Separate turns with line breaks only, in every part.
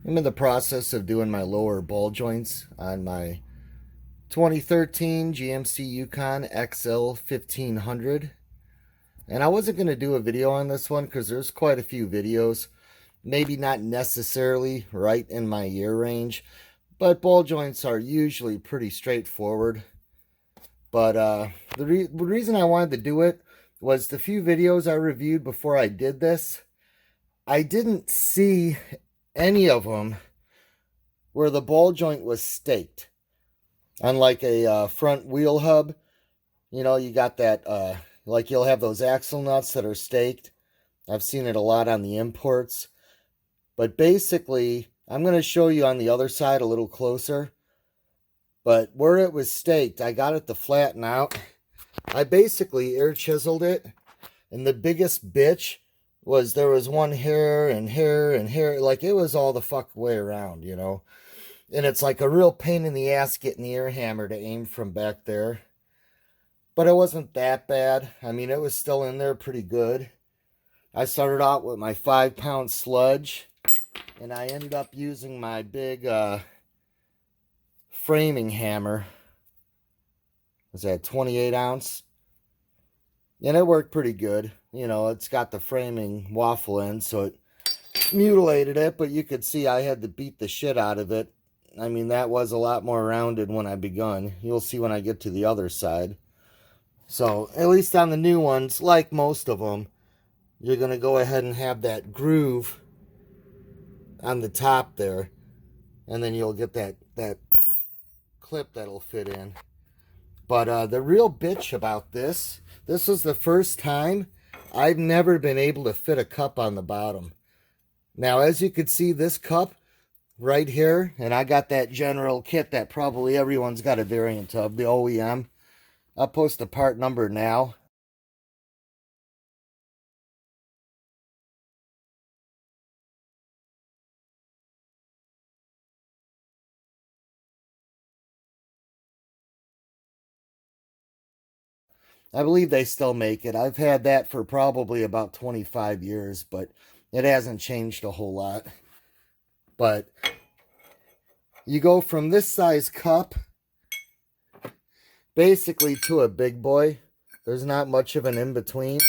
I'm in the process of doing my lower ball joints on my 2013 GMC Yukon XL 1500. And I wasn't going to do a video on this one because there's quite a few videos, maybe not necessarily right in my year range, but ball joints are usually pretty straightforward. But the reason I wanted to do it was the few videos I reviewed before I did this, I didn't see any of them where the ball joint was staked. Unlike a front wheel hub, you got that, like you'll have those axle nuts that are staked. I've seen it a lot on the imports. But basically, I'm going to show you on the other side a little closer. But where it was staked, I got it to flatten out. I basically air chiseled it. And the biggest bitch was there was one here and here and here. Like it was all the fuck way around, And it's like a real pain in the ass getting the air hammer to aim from back there. But it wasn't that bad. I mean, it was still in there pretty good. I started out with my 5-pound sludge. And I ended up using my big framing hammer. Was that 28 ounce? And it worked pretty good. It's got the framing waffle end, so it mutilated it, but you could see I had to beat the shit out of it. I mean, that was a lot more rounded when I begun. You'll see when I get to the other side. So, at least on the new ones, like most of them, you're going to go ahead and have that groove on the top there. And then you'll get that clip that'll fit in. But the real bitch about this was the first time I've never been able to fit a cup on the bottom. Now, as you can see, this cup right here, and I got that general kit that probably everyone's got a variant of, the OEM. I'll post the part number now. I believe they still make it. I've had that for probably about 25 years, but it hasn't changed a whole lot. But you go from this size cup basically to a big boy. There's not much of an in-between,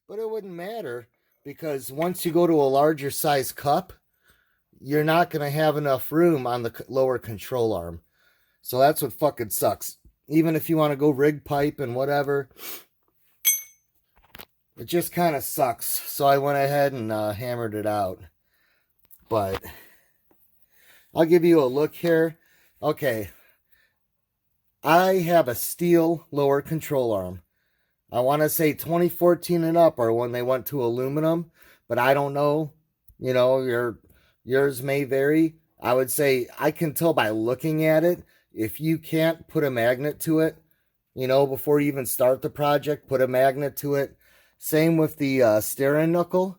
but it wouldn't matter because once you go to a larger size cup, you're not going to have enough room on the lower control arm. So that's what fucking sucks. Even if you want to go rig pipe and whatever, it just kind of sucks. So I went ahead and hammered it out. But I'll give you a look here. Okay. I have a steel lower control arm. I want to say 2014 and up are when they went to aluminum, but I don't know. Yours may vary. I would say I can tell by looking at it. If you can't put a magnet to it, before you even start the project, put a magnet to it. Same with the steering knuckle.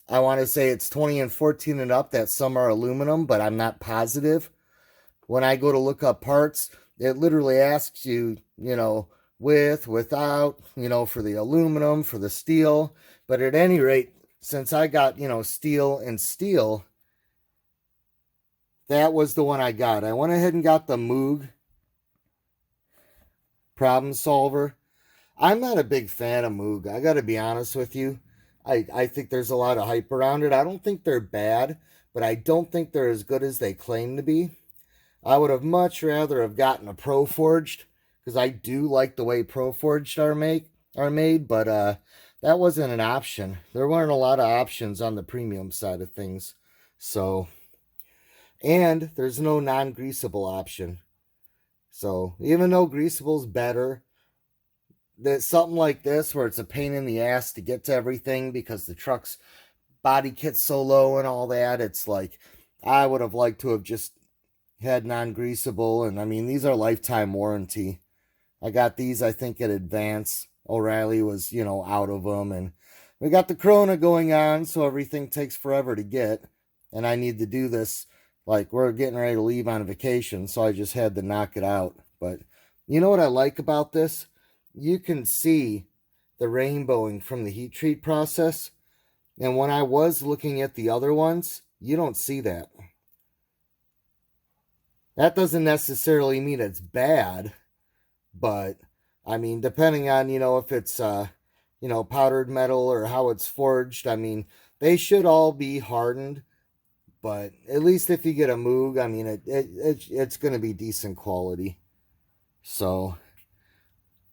I want to say it's 20 and 14 and up that some are aluminum, but I'm not positive. When I go to look up parts, it literally asks you, with, without, for the aluminum, for the steel. But at any rate, since I got, steel and steel, that was the one I got. I went ahead and got the Moog problem solver. I'm not a big fan of Moog. I got to be honest with you. I think there's a lot of hype around it. I don't think they're bad, but I don't think they're as good as they claim to be. I would have much rather have gotten a Pro Forged because I do like the way Pro Forged are made, but that wasn't an option. There weren't a lot of options on the premium side of things. So, and there's no non-greasable option. So even though greasable's better, that something like this where it's a pain in the ass to get to everything because the truck's body kit's so low and all that, it's like I would have liked to have just had non-greasable. And I mean, these are lifetime warranty. I got these, I think, at Advance. O'Reilly was, out of them. And we got the Corona going on, so everything takes forever to get. And I need to do this. Like, we're getting ready to leave on vacation, so I just had to knock it out. But you know what I like about this? You can see the rainbowing from the heat treat process. And when I was looking at the other ones, You don't see that. That doesn't necessarily mean it's bad, but I mean, depending on, if it's, powdered metal or how it's forged, I mean, they should all be hardened, but at least if you get a Moog, I mean, it's going to be decent quality. So,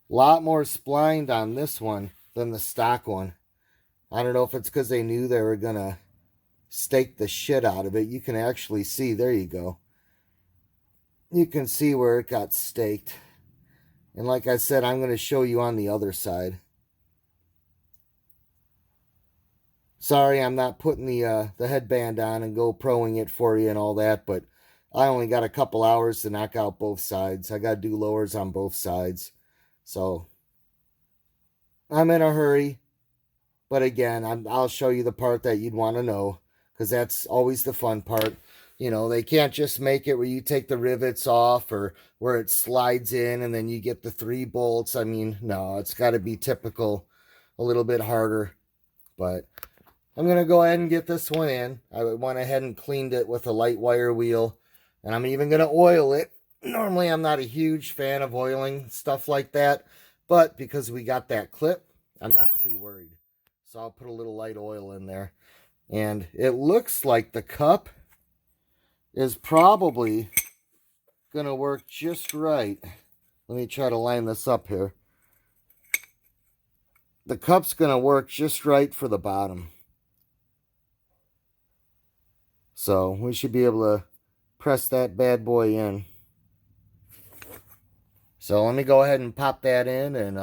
a lot more splined on this one than the stock one. I don't know if it's because they knew they were going to stake the shit out of it. You can actually see, there you go. You can see where it got staked. And like I said, I'm going to show you on the other side. Sorry, I'm not putting the headband on and GoProing it for you and all that, but I only got a couple hours to knock out both sides. I got to do lowers on both sides. So, I'm in a hurry. But again, I'll show you the part that you'd want to know, because that's always the fun part. They can't just make it where you take the rivets off or where it slides in and then you get the 3 bolts. I mean, no, it's got to be typical, a little bit harder. But I'm going to go ahead and get this one in. I went ahead and cleaned it with a light wire wheel, and I'm even going to oil it. Normally, I'm not a huge fan of oiling stuff like that, but because we got that clip, I'm not too worried. So I'll put a little light oil in there. And it looks like the cup is probably going to work just right. Let me try to line this up here. The cup's going to work just right for the bottom. So we should be able to press that bad boy in. So let me go ahead and pop that in. And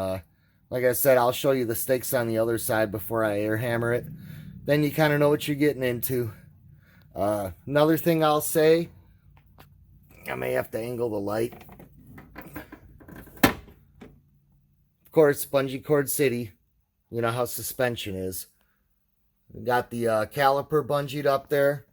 like I said, I'll show you the stakes on the other side before I air hammer it. Then you kind of know what you're getting into. Another thing I'll say, I may have to angle the light. Of course, bungee cord city. You know how suspension is. We got the caliper bungeed up there.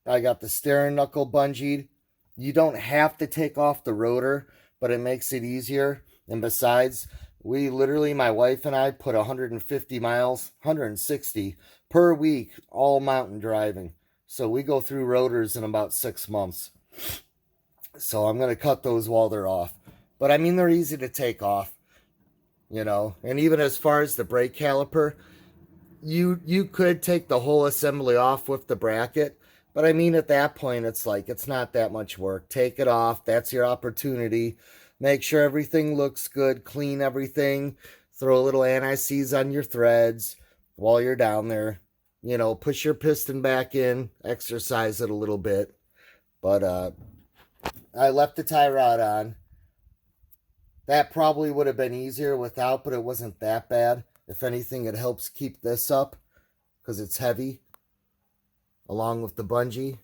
I got the steering knuckle bungeed. You don't have to take off the rotor, but it makes it easier. And besides, we literally, my wife and I, put 150 miles, 160 per week, all mountain driving. So we go through rotors in about 6 months. So I'm going to cut those while they're off. But I mean, they're easy to take off, And even as far as the brake caliper, you could take the whole assembly off with the bracket. But I mean, at that point, it's like, it's not that much work. Take it off. That's your opportunity. Make sure everything looks good. Clean everything. Throw a little anti-seize on your threads while you're down there. Push your piston back in. Exercise it a little bit. But I left the tie rod on. That probably would have been easier without, but it wasn't that bad. If anything, it helps keep this up because it's heavy, along with the bungee.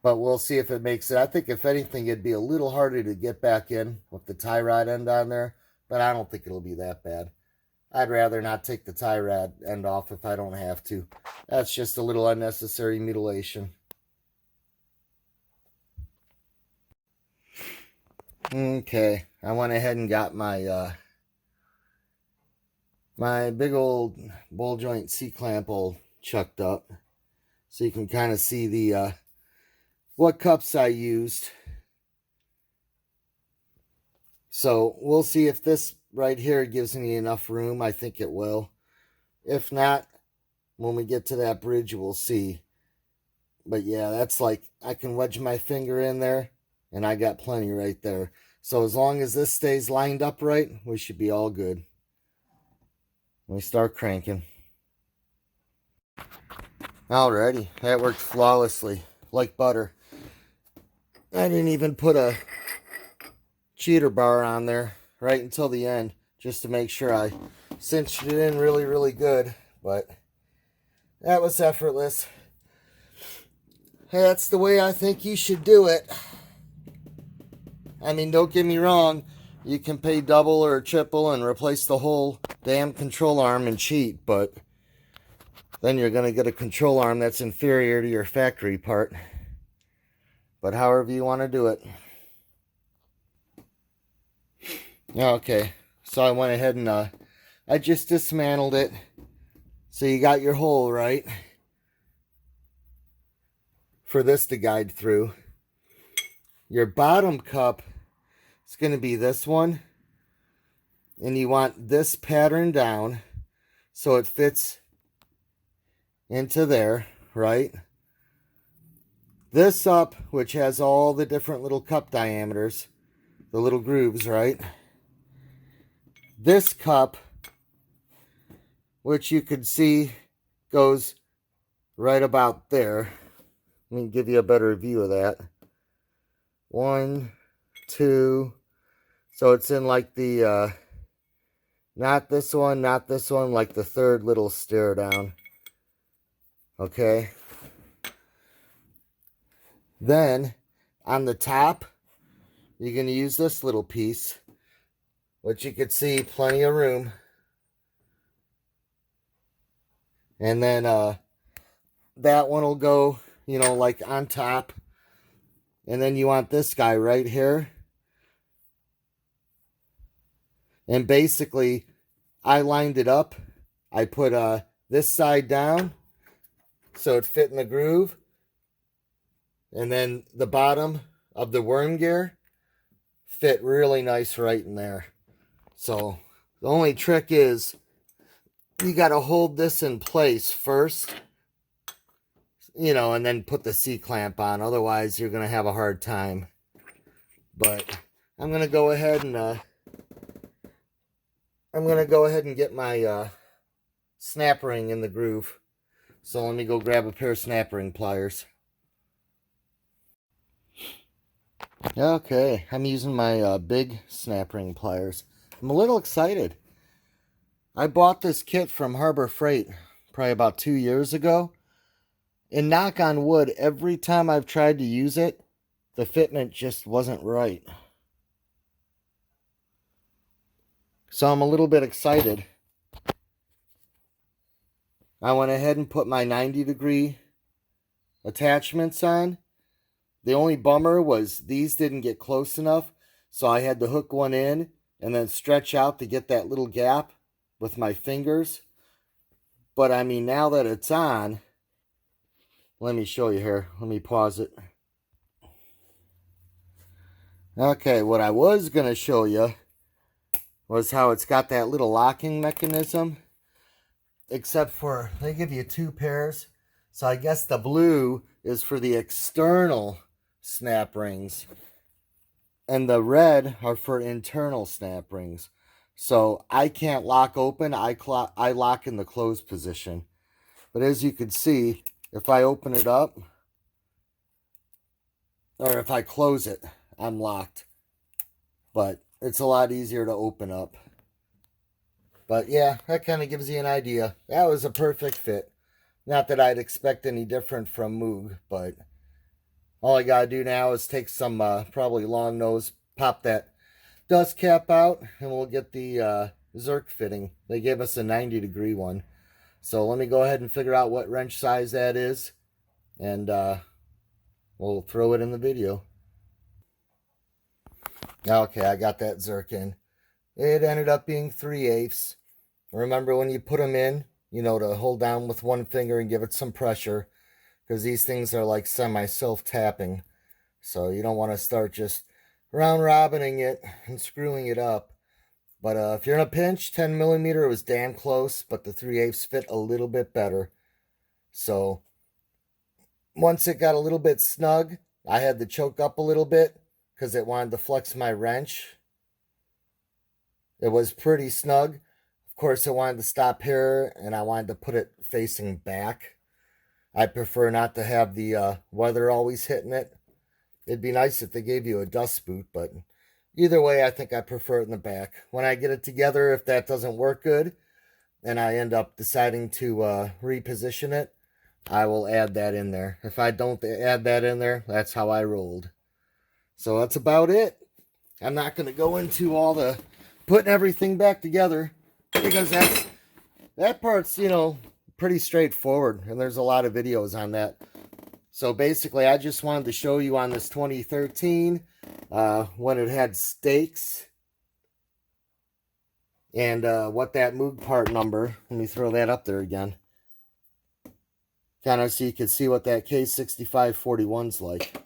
But we'll see if it makes it. I think if anything, it'd be a little harder to get back in with the tie rod end on there. But I don't think it'll be that bad. I'd rather not take the tie rod end off if I don't have to. That's just a little unnecessary mutilation. Okay, I went ahead and got my my big old ball joint C-clamp all chucked up, so you can kind of see the what cups I used. So we'll see if this right here gives me enough room. I think it will. If not, when we get to that bridge, we'll see. But yeah, that's like, I can wedge my finger in there, and I got plenty right there. So as long as this stays lined up right, we should be all good. We start cranking. Alrighty, that worked flawlessly, like butter. I didn't even put a cheater bar on there right until the end, just to make sure I cinched it in really, really good. But that was effortless. That's the way I think you should do it. I mean, don't get me wrong. You can pay double or triple and replace the whole damn control arm and cheat, but then you're going to get a control arm that's inferior to your factory part. But however you want to do it. Okay, so I went ahead and I just dismantled it. So you got your hole, right, for this to guide through. Your bottom cup is going to be this one. And you want this pattern down so it fits into there, right? This up, which has all the different little cup diameters, the little grooves, right? This cup, which you could see goes right about there. Let me give you a better view of that. 1, 2. So it's in like the, not this one, like the third little stair down. Okay. Then on the top, you're going to use this little piece, which you could see plenty of room. And then that one will go, you know, like on top. And then you want this guy right here. And basically, I lined it up. I put this side down so it fit in the groove. And then the bottom of the worm gear fit really nice right in there. So the only trick is you got to hold this in place first, you know, and then put the C-clamp on. Otherwise, you're going to have a hard time. But I'm going to go ahead and get my snap ring in the groove. So let me go grab a pair of snap ring pliers. Okay, I'm using my big snap ring pliers. I'm a little excited. I bought this kit from Harbor Freight probably about 2 years ago. And knock on wood, every time I've tried to use it, the fitment just wasn't right. So I'm a little bit excited. I went ahead and put my 90-degree attachments on. The only bummer was these didn't get close enough, so I had to hook one in and then stretch out to get that little gap with my fingers. But I mean, now that it's on, let me show you here. Let me pause it. Okay, what I was going to show you was how it's got that little locking mechanism. Except for, they give you 2 pairs. So I guess the blue is for the external snap rings. And the red are for internal snap rings. So I can't lock open. I lock in the closed position. But as you can see, if I open it up, or if I close it, I'm locked. But it's a lot easier to open up. But yeah, that kind of gives you an idea. That was a perfect fit. Not that I'd expect any different from Moog, but all I gotta do now is take some probably long nose, pop that dust cap out, and we'll get the zerk fitting. They gave us a 90-degree one. So let me go ahead and figure out what wrench size that is, and we'll throw it in the video. Okay, I got that zerk in. It ended up being 3/8. Remember when you put them in, you know, to hold down with one finger and give it some pressure, because these things are like semi-self-tapping. So you don't want to start just round-robining it and screwing it up. But if you're in a pinch, 10mm was damn close, but the 3/8 fit a little bit better. So once it got a little bit snug, I had to choke up a little bit because it wanted to flex my wrench. It was pretty snug. Of course, I wanted to stop here, and I wanted to put it facing back. I prefer not to have the weather always hitting it. It'd be nice if they gave you a dust boot, but either way, I think I prefer it in the back. When I get it together, if that doesn't work good, and I end up deciding to reposition it, I will add that in there. If I don't add that in there, that's how I rolled. So that's about it. I'm not going to go into all the putting everything back together, because that part's, you know, pretty straightforward, and there's a lot of videos on that. So basically, I just wanted to show you on this 2013 when it had stakes, and what that Moog part number, let me throw that up there again, Kind of so you can see what that K6541's like.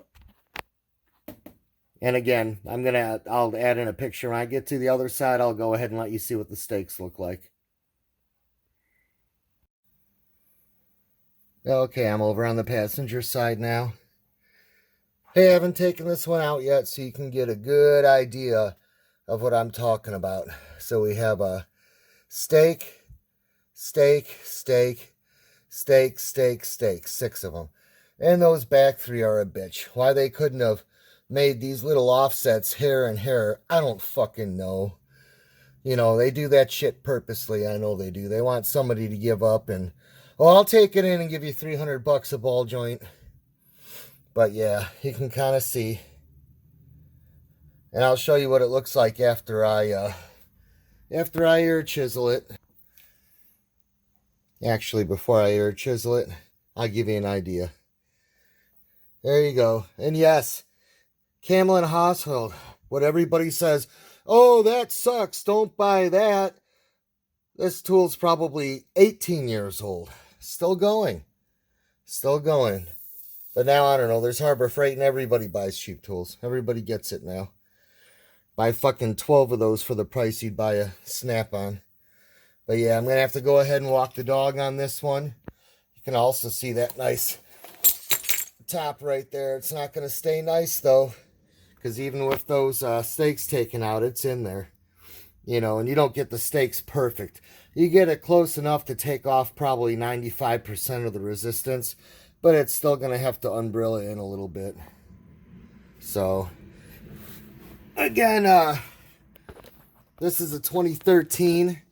And again, I'll add in a picture. When I get to the other side, I'll go ahead and let you see what the stakes look like. Okay, I'm over on the passenger side now. Hey, I haven't taken this one out yet, so you can get a good idea of what I'm talking about. So we have a stake, stake, stake, stake, stake, stake, 6 of them. And those back 3 are a bitch. Why they couldn't have made these little offsets here and here, I don't fucking know. You know, they do that shit purposely. I know they do. They want somebody to give up and, oh, I'll take it in and give you $300 a ball joint. But yeah, you can kind of see. And I'll show you what it looks like after I air chisel it. Actually, before I air chisel it, I'll give you an idea. There you go. And yes, Camel and Household. What everybody says, oh, that sucks, don't buy that. This tool's probably 18 years old. Still going. Still going. But now, I don't know, there's Harbor Freight and everybody buys cheap tools. Everybody gets it now. Buy fucking 12 of those for the price you'd buy a Snap-on. But yeah, I'm going to have to go ahead and walk the dog on this one. You can also see that nice top right there. It's not going to stay nice, though. Because even with those stakes taken out, it's in there. You know, and you don't get the stakes perfect. You get it close enough to take off probably 95% of the resistance. But it's still going to have to umbrella in a little bit. So, again, this is a 2013.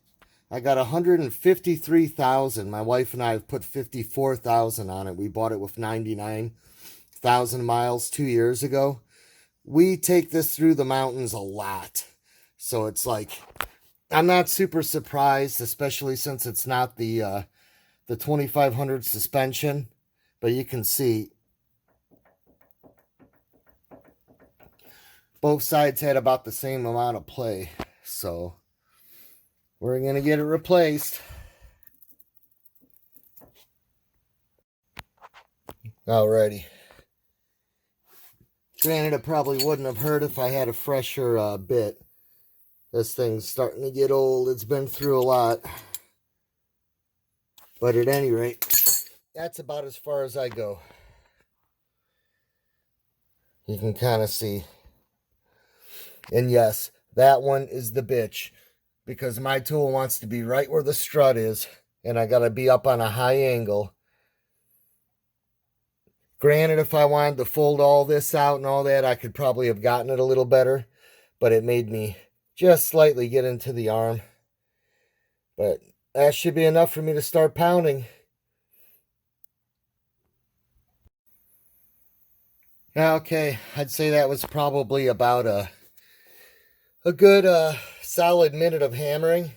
I got 153,000. My wife and I have put 54,000 on it. We bought it with 99,000 miles 2 years ago. We take this through the mountains a lot. So it's like, I'm not super surprised, especially since it's not the 2500 suspension. But you can see both sides had about the same amount of play. So we're going to get it replaced. Alrighty. Granted, it probably wouldn't have hurt if I had a fresher bit. This thing's starting to get old. It's been through a lot. But at any rate, that's about as far as I go. You can kind of see. And yes, that one is the bitch. Because my tool wants to be right where the strut is. And I got to be up on a high angle. Granted, if I wanted to fold all this out and all that, I could probably have gotten it a little better. But it made me just slightly get into the arm. But that should be enough for me to start pounding. Okay, I'd say that was probably about a good solid minute of hammering.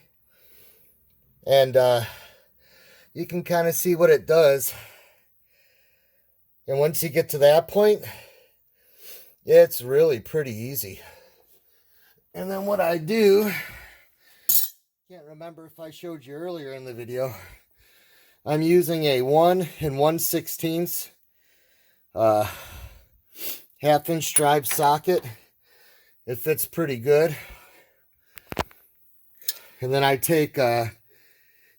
And you can kind of see what it does. And once you get to that point, it's really pretty easy. And then what I do, can't remember if I showed you earlier in the video, I'm using a 1 1/16 half-inch drive socket. It fits pretty good. And then I take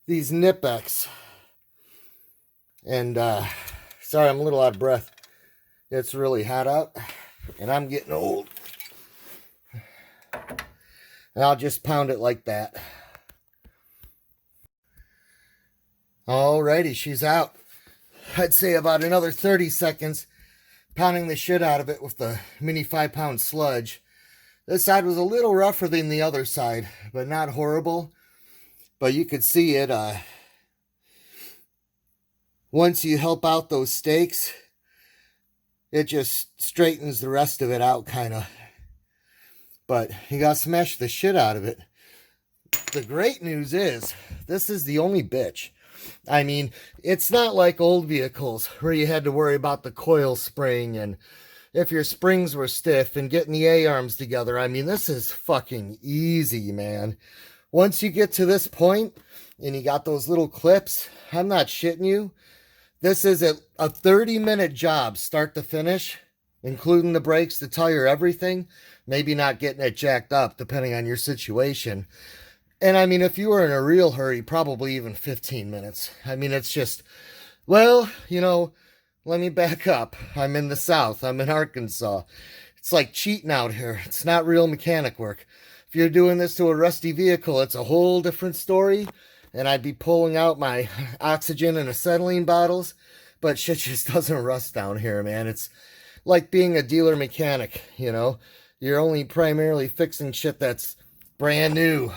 these Nipex. And, sorry, I'm a little out of breath. It's really hot out. And I'm getting old. And I'll just pound it like that. Alrighty, she's out. I'd say about another 30 seconds. Pounding the shit out of it with the mini 5-pound sludge. This side was a little rougher than the other side, but not horrible. But you could see it, once you help out those stakes, it just straightens the rest of it out, kind of. But you got to smash the shit out of it. The great news is, this is the only bitch. I mean, it's not like old vehicles where you had to worry about the coil spring and if your springs were stiff and getting the A-arms together. I mean, this is fucking easy, man. Once you get to this point and you got those little clips, I'm not shitting you. This is a 30-minute job, start to finish, including the brakes, the tire, everything. Maybe not getting it jacked up, depending on your situation. And I mean, if you were in a real hurry, probably even 15 minutes. I mean, it's just, well, let me back up. I'm in the South. I'm in Arkansas. It's like cheating out here. It's not real mechanic work. If you're doing this to a rusty vehicle, it's a whole different story. And I'd be pulling out my oxygen and acetylene bottles. But shit just doesn't rust down here, man. It's like being a dealer mechanic, You're only primarily fixing shit that's brand new.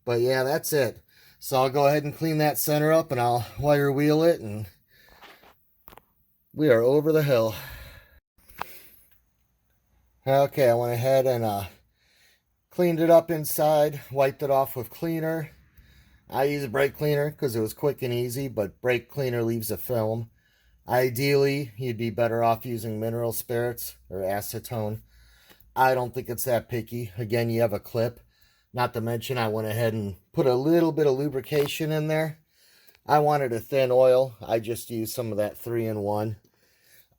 But yeah, that's it. So I'll go ahead and clean that center up and I'll wire wheel it and we are over the hill. Okay, I went ahead and cleaned it up inside, wiped it off with cleaner. I use a brake cleaner because it was quick and easy, but brake cleaner leaves a film. Ideally, you'd be better off using mineral spirits or acetone. I don't think it's that picky. Again, you have a clip. Not to mention, I went ahead and put a little bit of lubrication in there. I wanted a thin oil. I just used some of that 3-in-1.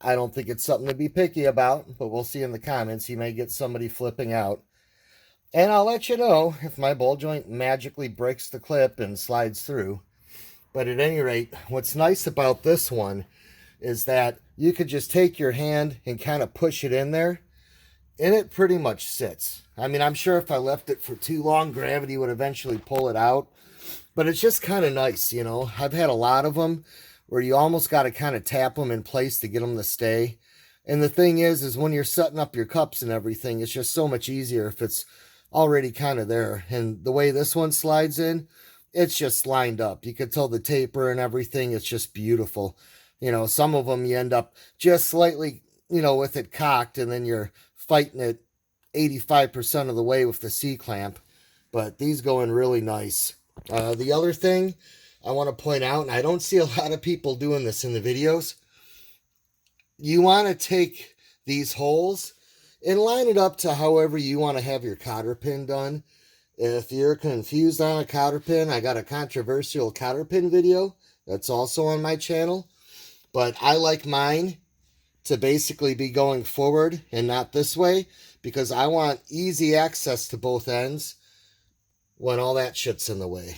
I don't think it's something to be picky about, but we'll see in the comments. You may get somebody flipping out. And I'll let you know if my ball joint magically breaks the clip and slides through. But at any rate, what's nice about this one is that you could just take your hand and kind of push it in there, and it pretty much sits. I mean, I'm sure if I left it for too long, gravity would eventually pull it out. But it's just kind of nice, I've had a lot of them where you almost got to kind of tap them in place to get them to stay. And the thing is when you're setting up your cups and everything, it's just so much easier if it's already kind of there. And the way this one slides in, it's just lined up. You can tell the taper and everything. It's just beautiful. Some of them you end up just slightly, with it cocked, and then you're fighting it 85% of the way with the C-clamp. But these go in really nice. The other thing I want to point out, and I don't see a lot of people doing this in the videos, you want to take these holes and line it up to however you want to have your cotter pin done. If you're confused on a cotter pin, I got a controversial cotter pin video that's also on my channel. But I like mine to basically be going forward and not this way, because I want easy access to both ends when all that shit's in the way.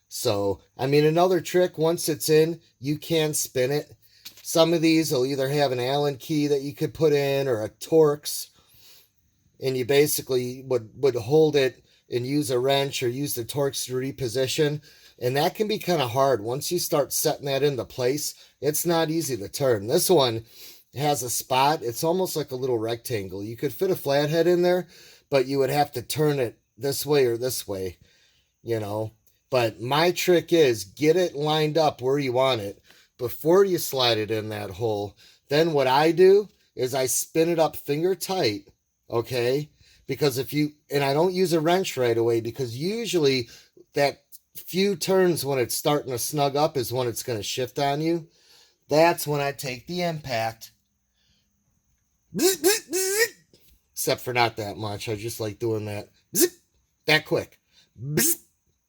So, I mean, another trick, once it's in, you can spin it. Some of these will either have an Allen key that you could put in or a Torx, and you basically would hold it and use a wrench or use the Torx to reposition. And that can be kind of hard. Once you start setting that into place, it's not easy to turn. This one has a spot. It's almost like a little rectangle. You could fit a flathead in there, but you would have to turn it this way or this way, But my trick is get it lined up where you want it before you slide it in that hole. Then what I do is I spin it up finger tight, okay? Because and I don't use a wrench right away, because usually that few turns when it's starting to snug up is when it's going to shift on you. That's when I take the impact. Except for not that much. I just like doing that. That quick.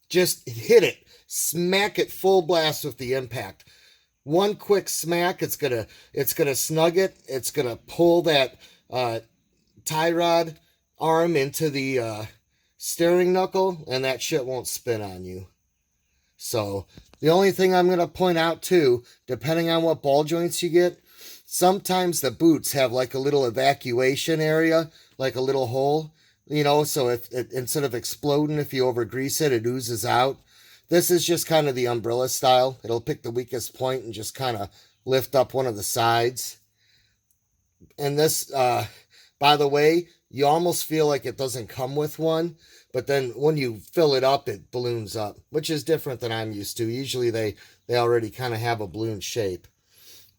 Just hit it. Smack it full blast with the impact. One quick smack, it's gonna snug it. It's gonna pull that tie rod arm into the steering knuckle, and that shit won't spin on you. So the only thing I'm gonna point out too, depending on what ball joints you get, sometimes the boots have like a little evacuation area, like a little hole, so if it, instead of exploding, if you over grease it, it oozes out. This is just kind of the umbrella style. It'll pick the weakest point and just kind of lift up one of the sides. And this, by the way, you almost feel like it doesn't come with one, but then when you fill it up, it balloons up, which is different than I'm used to. Usually they already kind of have a balloon shape.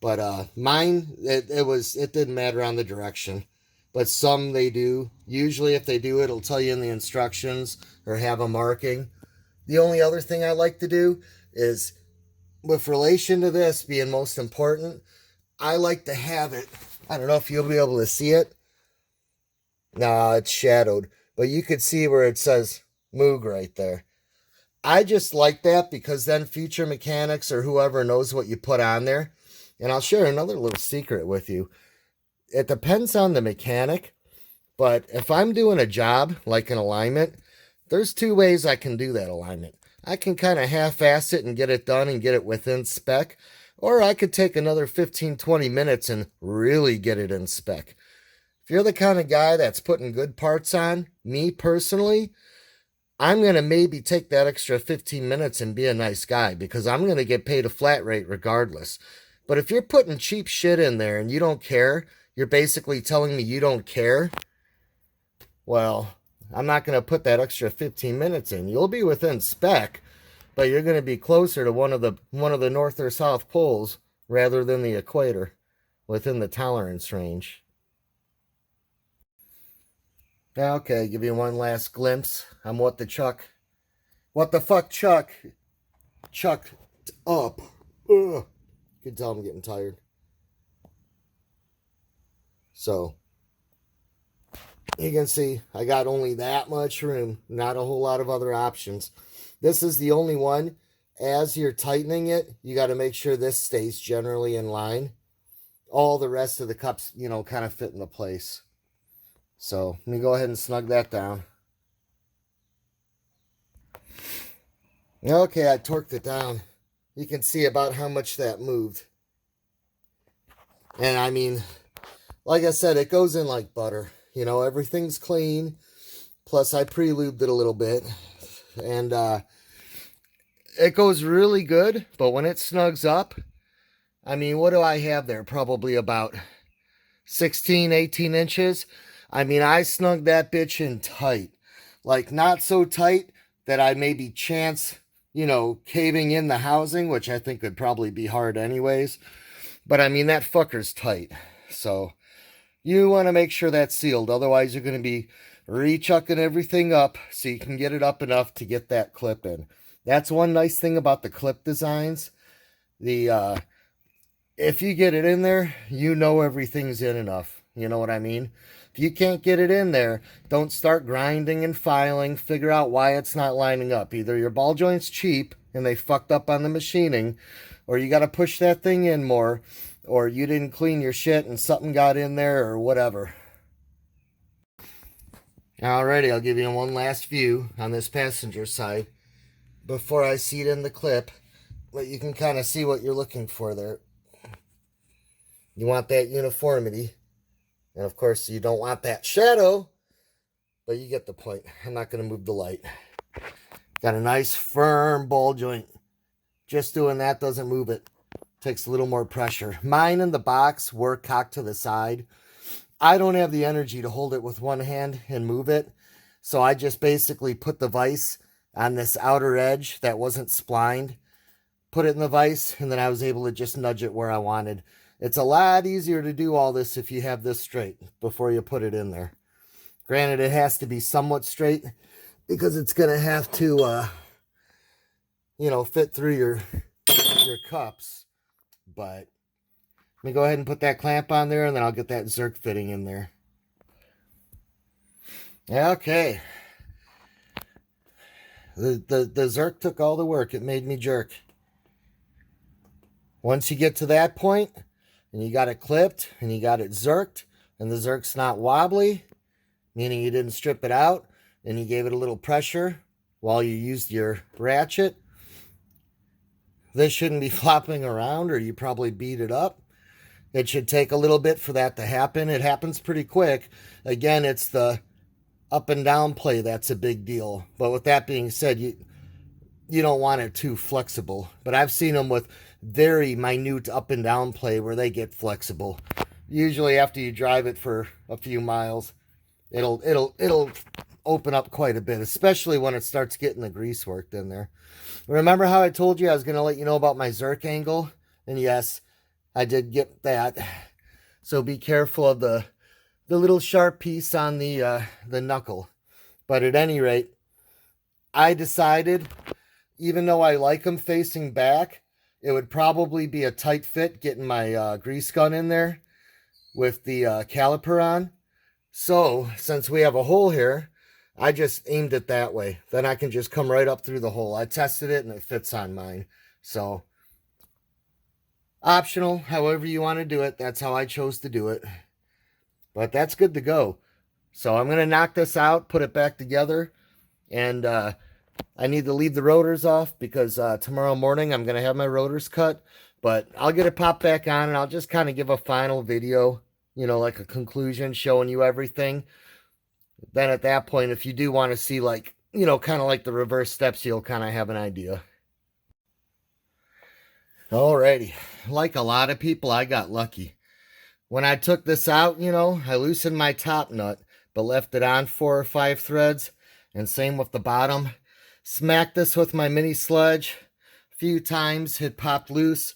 But mine, it didn't matter on the direction. But some they do. Usually if they do, it'll tell you in the instructions or have a marking. The only other thing I like to do is, with relation to this being most important, I like to have it, I don't know if you'll be able to see it. Nah, it's shadowed. But you could see where it says Moog right there. I just like that because then future mechanics or whoever knows what you put on there. And I'll share another little secret with you. It depends on the mechanic, but if I'm doing a job like an alignment, there's two ways I can do that alignment. I can kind of half-ass it and get it done and get it within spec, or I could take another 15-20 minutes and really get it in spec. If you're the kind of guy that's putting good parts on, me personally, I'm going to maybe take that extra 15 minutes and be a nice guy because I'm going to get paid a flat rate regardless. But if you're putting cheap shit in there and you don't care, you're basically telling me you don't care, well, I'm not going to put that extra 15 minutes in. You'll be within spec, but you're going to be closer to one of the north or south poles rather than the equator within the tolerance range. Okay, give you one last glimpse on what the fuck Chuck chucked up. Ugh. You can tell I'm getting tired. So, you can see I got only that much room, not a whole lot of other options. This is the only one. As you're tightening it, you got to make sure this stays generally in line. All the rest of the cups, kind of fit into place. So let me go ahead and snug that down. Okay, I torqued it down. You can see about how much that moved. And I mean, like I said, it goes in like butter. Everything's clean. Plus, I pre-lubed it a little bit. And it goes really good. But when it snugs up, I mean, what do I have there? Probably about 16, 18 inches. I mean, I snugged that bitch in tight. Like, not so tight that I maybe chance, caving in the housing, which I think would probably be hard anyways. But, I mean, that fucker's tight. So, you want to make sure that's sealed. Otherwise, you're going to be rechucking everything up so you can get it up enough to get that clip in. That's one nice thing about the clip designs. If you get it in there, everything's in enough. You know what I mean? If you can't get it in there, don't start grinding and filing. Figure out why it's not lining up. Either your ball joint's cheap and they fucked up on the machining, or you got to push that thing in more, or you didn't clean your shit and something got in there, or whatever. Alrighty, I'll give you one last view on this passenger side before I seat in the clip, but you can kind of see what you're looking for there. You want that uniformity. And of course, you don't want that shadow, but you get the point. I'm not going to move the light. Got a nice firm ball joint. Just doing that doesn't move it. Takes a little more pressure. Mine in the box were cocked to the side. I don't have the energy to hold it with one hand and move it. So I just basically put the vise on this outer edge that wasn't splined. Put it in the vise, and then I was able to just nudge it where I wanted. It's a lot easier to do all this if you have this straight before you put it in there. Granted, it has to be somewhat straight because it's going to have to, fit through your cups. But let me go ahead and put that clamp on there, and then I'll get that zerk fitting in there. Okay. The zerk took all the work. It made me jerk. Once you get to that point, and you got it clipped, and you got it zerked, and the zerk's not wobbly, meaning you didn't strip it out, and you gave it a little pressure while you used your ratchet, this shouldn't be flopping around, or you probably beat it up. It should take a little bit for that to happen. It happens pretty quick. Again, it's the up and down play that's a big deal. But with that being said, you don't want it too flexible. But I've seen them with very minute up and down play where they get flexible. Usually after you drive it for a few miles, it'll open up quite a bit, especially when it starts getting the grease worked in there. Remember how I told you I was going to let you know about my zerk angle? And yes, I did get that. So be careful of the little sharp piece on the knuckle. But at any rate, I decided, even though I like them facing back, it would probably be a tight fit getting my grease gun in there with the caliper on. So, since we have a hole here, I just aimed it that way. Then I can just come right up through the hole. I tested it and it fits on mine. So optional, however you want to do it. That's how I chose to do it. But that's good to go. So I'm going to knock this out, put it back together, and I need to leave the rotors off because tomorrow morning I'm going to have my rotors cut. But I'll get it popped back on, and I'll just kind of give a final video, you know, like a conclusion showing you everything. Then at that point, if you do want to see, like, you know, kind of like the reverse steps, you'll kind of have an idea. Alrighty. Like a lot of people, I got lucky. When I took this out, you know, I loosened my top nut, but left it on 4 or 5 threads, and same with the bottom. Smacked this with my mini sledge a few times, it popped loose.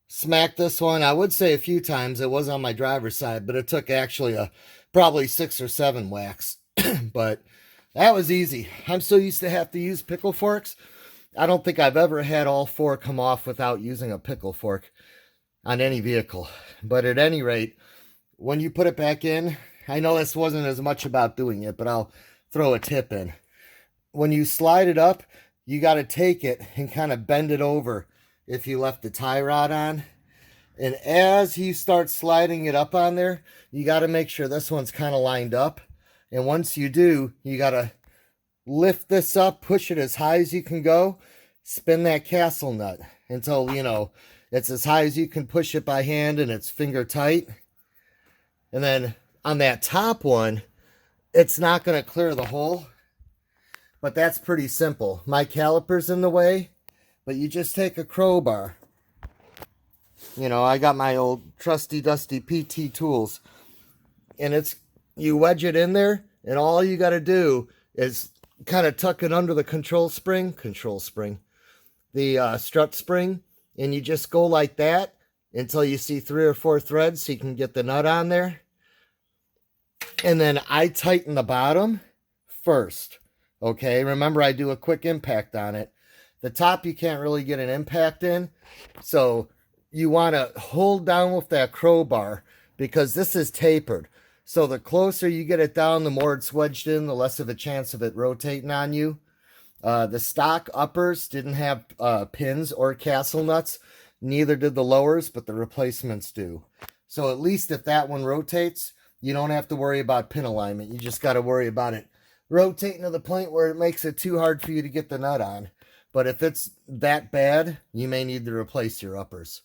Smacked this one, I would say a few times, it was on my driver's side, but it took actually probably 6 or 7 whacks. But that was easy. I'm so used to have to use pickle forks. I don't think I've ever had all 4 come off without using a pickle fork on any vehicle. But at any rate, when you put it back in, I know this wasn't as much about doing it, but I'll throw a tip in. When you slide it up, you got to take it and kind of bend it over if you left the tie rod on. And as you start sliding it up on there, you got to make sure this one's kind of lined up. And once you do, you got to lift this up, push it as high as you can go, spin that castle nut until, you know, it's as high as you can push it by hand and it's finger tight. And then on that top one, it's not going to clear the hole, but that's pretty simple. My caliper's in the way, but you just take a crowbar. You know, I got my old trusty dusty PT tools, and you wedge it in there, and all you got to do is kind of tuck it under the the strut spring, and you just go like that until you see 3 or 4 threads so you can get the nut on there. And then I tighten the bottom first. Okay, remember I do a quick impact on it. The top you can't really get an impact in, so you want to hold down with that crowbar because this is tapered. So the closer you get it down, the more it's wedged in, the less of a chance of it rotating on you. The stock uppers didn't have pins or castle nuts. Neither did the lowers, but the replacements do. So at least if that one rotates, you don't have to worry about pin alignment. You just got to worry about it rotating to the point where it makes it too hard for you to get the nut on. But if it's that bad, you may need to replace your uppers.